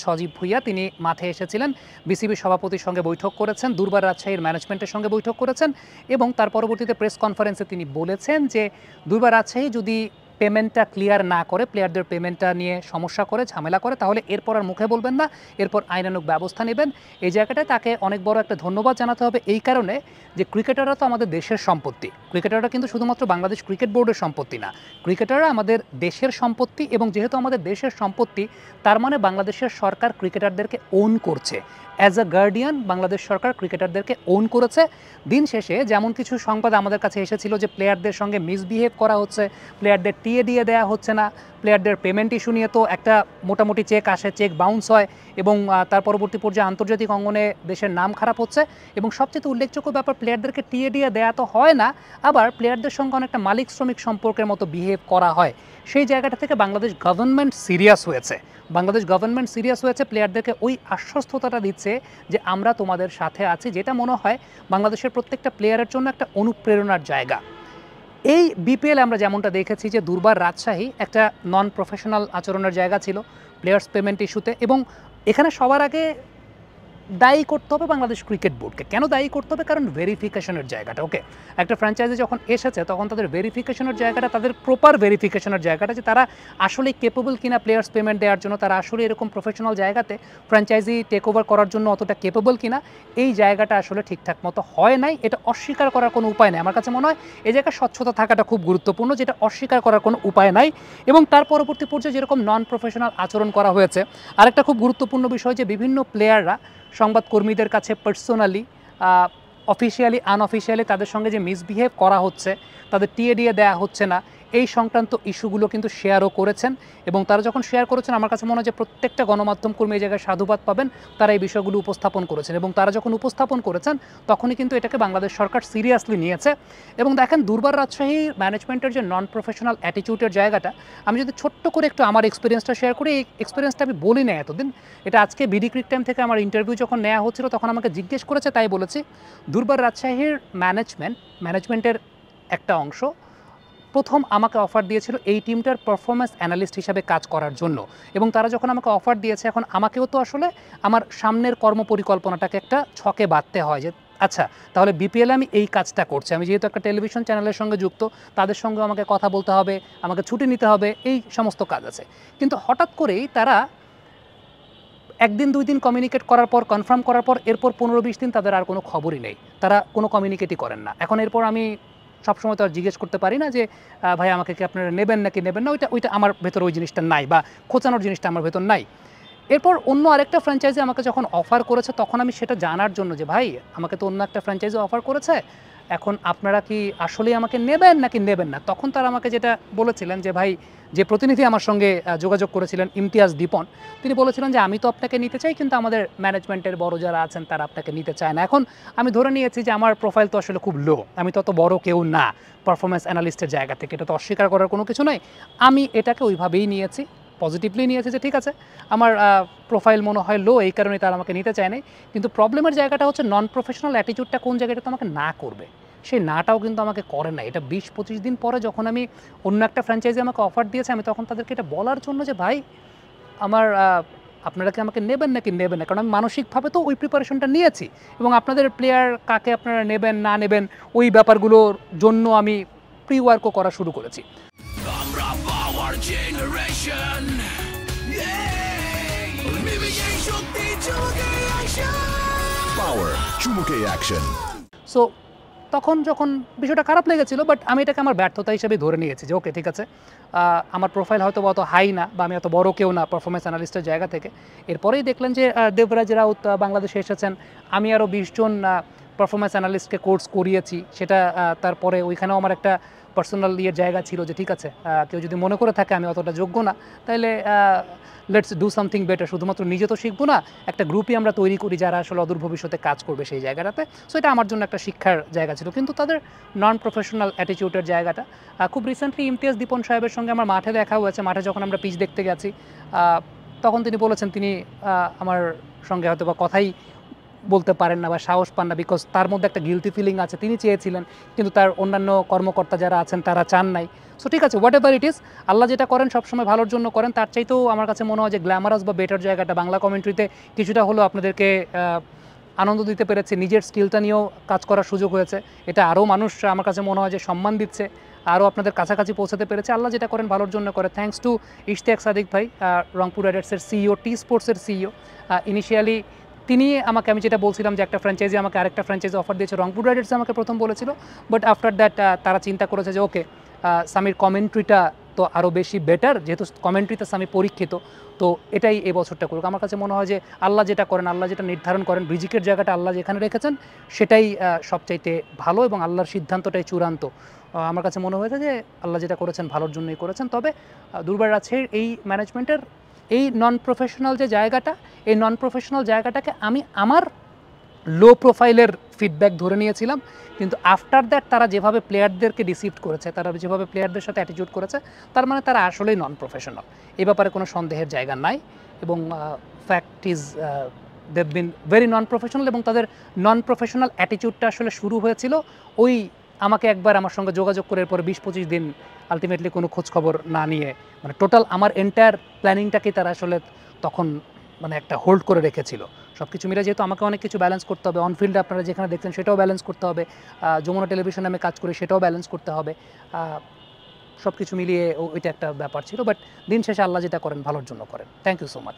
সজীব ভুইয়া তিনি মাঠে এসেছিলেন, বিসিবি সভাপতির সঙ্গে বৈঠক করেছেন, দুর্বার রাজশাহীর ম্যানেজমেন্টের সঙ্গে বৈঠক করেছেন এবং তার পরবর্তীতে প্রেস কনফারেন্সে তিনি বলেছেন যে দুর্বার রাজশাহী যদি পেমেন্টটা ক্লিয়ার না করে, প্লেয়ারদের পেমেন্টটা নিয়ে সমস্যা করে, ঝামেলা করে, তাহলে এরপর আর মুখে বলবেন না, এরপর আইনানুগ ব্যবস্থা নেবেন। এই জায়গাটায় তাকে অনেক বড় একটা ধন্যবাদ জানাতে হবে এই কারণে যে ক্রিকেটাররা তো আমাদের দেশের সম্পত্তি, ক্রিকেটাররা কিন্তু শুধুমাত্র বাংলাদেশ ক্রিকেট বোর্ডের সম্পত্তি না, ক্রিকেটাররা আমাদের দেশের সম্পত্তি এবং যেহেতু আমাদের দেশের সম্পত্তি তার মানে বাংলাদেশের সরকার ক্রিকেটারদেরকে ওন করছে। অ্যাজ আ গার্ডিয়ান বাংলাদেশ সরকার ক্রিকেটারদেরকে ওন করেছে। দিন শেষে যেমন কিছু সংবাদ আমাদের কাছে এসেছিল যে প্লেয়ারদের সঙ্গে মিসবিহেভ করা হচ্ছে, প্লেয়ারদের টিএ দিয়ে দেওয়া হচ্ছে না, প্লেয়ারদের পেমেন্ট ইস্যু নিয়ে তো একটা মোটামুটি চেক আসে, চেক বাউন্স হয় এবং তার পরবর্তী পর্যায়ে আন্তর্জাতিক অঙ্গনে দেশের নাম খারাপ হচ্ছে এবং সবচেয়ে উল্লেখযোগ্য ব্যাপার প্লেয়ারদেরকে টিএ দিয়ে দেওয়া তো হয় না, আবার প্লেয়ারদের সঙ্গে অনেকটা মালিক শ্রমিক সম্পর্কের মতো বিহেভ করা হয়। সেই জায়গাটা থেকে বাংলাদেশ গভর্নমেন্ট সিরিয়াস হয়েছে, বাংলাদেশ গভর্নমেন্ট সিরিয়াস হয়েছে, প্লেয়ারদেরকে ওই আশ্বস্ততাটা দিচ্ছে যে আমরা তোমাদের সাথে আছি, যেটা মনে হয় বাংলাদেশের প্রত্যেকটা প্লেয়ারের জন্য একটা অনুপ্রেরণার জায়গা। এই বিপিএল আমরা যেমনটা দেখেছি যে দুর্বার রাজশাহী একটা নন প্রফেশনাল আচরণের জায়গা ছিল প্লেয়ার্স পেমেন্ট ইস্যুতে এবং এখানে সবার আগে দায়ী করতে হবে বাংলাদেশ ক্রিকেট বোর্ডকে। কেন দায়ী করতে হবে? কারণ ভেরিফিকেশনের জায়গাটা, ওকে, একটা ফ্র্যাঞ্চাইজি যখন এসেছে তখন তাদের ভেরিফিকেশনের জায়গাটা, তাদের প্রপার ভেরিফিকেশনের জায়গাটা যে তারা আসলে কেপেবল কিনা প্লেয়ার্স পেমেন্ট দেওয়ার জন্য, তারা আসলে এরকম প্রফেশনাল জায়গাতে ফ্র্যাঞ্চাইজি টেক ওভার করার জন্য অতটা কেপেবল কিনা, এই জায়গাটা আসলে ঠিকঠাক মতো হয় নাই। এটা অস্বীকার করার কোনো উপায় নেই। আমার কাছে মনে হয় এই জায়গায় স্বচ্ছতা থাকাটা খুব গুরুত্বপূর্ণ, যেটা অস্বীকার করার কোনো উপায় নাই। এবং তার পরবর্তী পর্যায়ে যেরকম নন প্রফেশনাল আচরণ করা হয়েছে, আরেকটা খুব গুরুত্বপূর্ণ বিষয় যে বিভিন্ন প্লেয়াররা সংবাদকর্মীদের কাছে পার্সোনালি, অফিসিয়ালি, আনঅফিসিয়ালি তাদের সঙ্গে যে মিসবিহেভ করা হচ্ছে, তাদের টিএ দিয়ে দেওয়া হচ্ছে না, এই সংক্রান্ত ইস্যুগুলো কিন্তু শেয়ারও করেছেন এবং তারা যখন শেয়ার করেছেন আমার কাছে মনে হয় যে প্রত্যেকটা গণমাধ্যম কর্মী এই জায়গায় সাধুবাদ পাবেন, তারা এই বিষয়গুলো উপস্থাপন করেছেন এবং তারা যখন উপস্থাপন করেছেন তখনই কিন্তু এটাকে বাংলাদেশ সরকার সিরিয়াসলি নিয়েছে। এবং দেখেন দুর্বার রাজশাহী ম্যানেজমেন্টের যে নন প্রফেশনাল অ্যাটিটিউডের জায়গাটা, আমি যদি ছোট্ট করে একটু আমার এক্সপিরিয়েন্সটা শেয়ার করি, এই এক্সপিরিয়েন্সটা আমি বলি না এতদিন, এটা আজকে বিডি ক্রিক টাইম থেকে আমার ইন্টারভিউ যখন নেওয়া হচ্ছিল তখন আমাকে জিজ্ঞেস করেছে, তাই বলেছি। দুর্বার রাজশাহীর ম্যানেজমেন্টের একটা অংশ প্রথম আমাকে অফার দিয়েছিল এই টিমটার পারফরমেন্স অ্যানালিস্ট হিসাবে কাজ করার জন্য এবং তারা যখন আমাকে অফার দিয়েছে, এখন আমাকেও তো আসলে আমার সামনের কর্মপরিকল্পনাটাকে একটা ছকে বাঁধতে হয় যে আচ্ছা তাহলে বিপিএল আমি এই কাজটা করছি, আমি যেহেতু একটা টেলিভিশন চ্যানেলের সঙ্গে যুক্ত, তাদের সঙ্গে আমাকে কথা বলতে হবে, আমাকে ছুটি নিতে হবে, এই সমস্ত কাজ আছে। কিন্তু হঠাৎ করেই তারা একদিন দুই দিন কমিউনিকেট করার পর, কনফার্ম করার পর, এরপর 15-20 দিন তাদের আর কোনো খবরই নেই, তারা কোনো কমিউনিকেটই করেন না। এখন এরপর আমি সবসময় তো আর জিজ্ঞেস করতে পারি না যে ভাই আমাকে কি আপনারা নেবেন নাকি নেবেন না, ওইটা আমার ভেতর ওই জিনিসটা নাই, বা খোঁচানোর জিনিসটা আমার ভেতর নাই। এরপর অন্য আরেকটা ফ্র্যাঞ্চাইজি আমাকে যখন অফার করেছে তখন আমি সেটা জানার জন্য যে ভাই আমাকে তো অন্য একটা ফ্র্যাঞ্চাইজি অফার করেছে, এখন আপনারা কি আসলেই আমাকে নেবেন নাকি নেবেন না, তখন তারা আমাকে যেটা বলেছিলেন যে ভাই, যে প্রতিনিধি আমার সঙ্গে যোগাযোগ করেছিলেন ইমতিয়াজ দীপন, তিনি বলেছিলেন যে আমি তো আপনাকে নিতে চাই কিন্তু আমাদের ম্যানেজমেন্টের বড় যারা আছেন তারা আপনাকে নিতে চায় না। এখন আমি ধরে নিয়েছি যে আমার প্রোফাইল তো আসলে খুব লো, আমি তো অত বড় কেউ না পারফরমেন্স অ্যানালিস্টের জায়গা থেকে, এটা তো অস্বীকার করার কোনো কিছু নয়। আমি এটাকে ওইভাবেই নিয়েছি, পজিটিভলি নিয়েছে যে ঠিক আছে আমার প্রোফাইল মনে হয় লো, এই কারণে তারা আমাকে নিতে চায় নাই। কিন্তু প্রবলেমের জায়গাটা হচ্ছে নন প্রফেশনাল অ্যাটিটিউডটা কোন জায়গাটা তো আমাকে না করবে, সেই নাটাও কিন্তু আমাকে করে না। এটা 20-25 দিন পরে যখন আমি অন্য একটা ফ্র্যাঞ্চাইজি আমাকে অফার দিয়েছে, আমি তখন তাদেরকে এটা বলার জন্য যে ভাই আমার আপনারা কি আমাকে নেবেন নাকি নেবেন না, কারণ আমি মানসিকভাবে তো ওই প্রিপারেশনটা নিয়েছি এবং আপনাদের প্লেয়ার কাকে আপনারা নেবেন না নেবেন ওই ব্যাপারগুলোর জন্য আমি প্রি ওয়ার্কও করা শুরু করেছি। সো তখন যখন বিষয়টা খারাপ লেগেছিল, বাট আমি এটাকে আমার ব্যর্থতা হিসেবে ধরে নিয়েছি যে ওকে ঠিক আছে, আমার প্রোফাইল হয়তো অত হাই না বা আমি অত বড় কেউ না পারফরমেন্স অ্যানালিস্টের জায়গা থেকে। এরপরেই দেখলেন যে দেবরাজ রাউত বাংলাদেশে এসেছেন, আমি আরও 20 জন পারফরমেন্স অ্যানালিস্টকে কোর্স করিয়েছি, সেটা তারপরে ওইখানেও আমার একটা পার্সোনাল ইয়ের জায়গা ছিল যে ঠিক আছে কেউ যদি মনে করে থাকে আমি অতটা যোগ্য না, তাহলে লেটস ডু সামথিং বেটার, শুধুমাত্র নিজে তো শিখবো না, একটা গ্রুপই আমরা তৈরি করি যারা আসলে অদূর ভবিষ্যতে কাজ করবে সেই জায়গাটাতে। সো এটা আমার জন্য একটা শিক্ষার জায়গা ছিল। কিন্তু তাদের নন প্রফেশনাল অ্যাটিটিউডের জায়গাটা, খুব রিসেন্টলি ইমতিয়াজ দীপন সাহেবের সঙ্গে আমার মাঠে দেখা হয়েছে, মাঠে যখন আমরা পিচ দেখতে গেছি তখন তিনি বলেছেন তিনি আমার সঙ্গে হয়তো বা কথাই বলতে পারেন না বা সাহস পান না, বিকজ তার মধ্যে একটা গিলটি ফিলিং আছে। তিনি চেয়েছিলেন কিন্তু তার অন্যান্য কর্মকর্তা যারা আছেন তারা চান নাই। সো ঠিক আছে, হোয়াট এভার ইট ইজ, আল্লাহ যেটা করেন সবসময় ভালোর জন্য করেন। তার চাইতেও আমার কাছে মনে হয় যে গ্ল্যামারাস বা বেটার জায়গাটা বাংলা কমেন্ট্রিতে কিছুটা হলেও আপনাদেরকে আনন্দ দিতে পেরেছে, নিজের স্কিলটা নিয়েও কাজ করার সুযোগ হয়েছে। এটা আরও মানুষ আমার কাছে মনে হয় যে সম্মান দিচ্ছে, আরও আপনাদের কাছাকাছি পৌঁছাতে পেরেছে। আল্লাহ যেটা করেন ভালোর জন্য করে। থ্যাঙ্কস টু ইশতিয়াক সাদিক ভাই, রংপুর রাইডার্সের সিইও, টি স্পোর্টসের সিইও। ইনিশিয়ালি তিনি আমাকে, আমি যেটা বলছিলাম যে একটা ফ্র্যাঞ্চাইজি আমাকে আরেকটা ফ্র্যাঞ্চাইজি অফার দিয়েছে, রংপুর রাইডার্স আমাকে প্রথম বলেছিল, বাট আফটার দ্যাট তারা চিন্তা করেছে যে ওকে, সামির কমেন্ট্রিটা তো আরও বেশি বেটার, যেহেতু কমেন্ট্রিতে সামি পরীক্ষিত, তো এটাই এই বছরটা করুক। আমার কাছে মনে হয় যে আল্লাহ যেটা করেন, আল্লাহ যেটা নির্ধারণ করেন, রিজিকের জায়গাটা আল্লাহ যেখানে রেখেছেন সেটাই সবচাইতে ভালো এবং আল্লাহর সিদ্ধান্তটাই চূড়ান্ত। আমার কাছে মনে হয়েছে যে আল্লাহ যেটা করেছেন ভালোর জন্যই করেছেন। তবে দুর্বার রাজশাহীর এই ম্যানেজমেন্টের এই নন প্রফেশনাল যে জায়গাটা, এই নন প্রফেশনাল জায়গাটাকে আমি আমার লো প্রোফাইলের ফিডব্যাক ধরে নিয়েছিলাম, কিন্তু আফটার দ্যাট তারা যেভাবে প্লেয়ারদেরকে ডিসিভ করেছে, তারা যেভাবে প্লেয়ারদের সাথে অ্যাটিটিউড করেছে, তার মানে তারা আসলেই নন প্রফেশনাল। এ ব্যাপারে কোনো সন্দেহের জায়গা নাই। এবং fact is they've been very non professional, এবং তাদের নন প্রফেশনাল অ্যাটিটিউডটা আসলে শুরু হয়েছিল ওই আমাকে একবার আমার সঙ্গে যোগাযোগ করে এরপর 20-25 দিন আলটিমেটলি কোনো খোঁজখবর না নিয়ে, মানে টোটাল আমার এন্টায়ার প্ল্যানিংটাকে তারা আসলে তখন মানে একটা হোল্ড করে রেখেছিল। সব কিছু মিলে যেহেতু আমাকে অনেক কিছু ব্যালেন্স করতে হবে, অনফিল্ডে আপনারা যেখানে দেখছেন সেটাও ব্যালেন্স করতে হবে, যমুনা টেলিভিশনে আমি কাজ করি সেটাও ব্যালেন্স করতে হবে, সব কিছু মিলিয়ে ওইটা একটা ব্যাপার ছিল। বাট দিন শেষে আল্লাহ যেটা করেন ভালোর জন্য করেন। Thank you so much.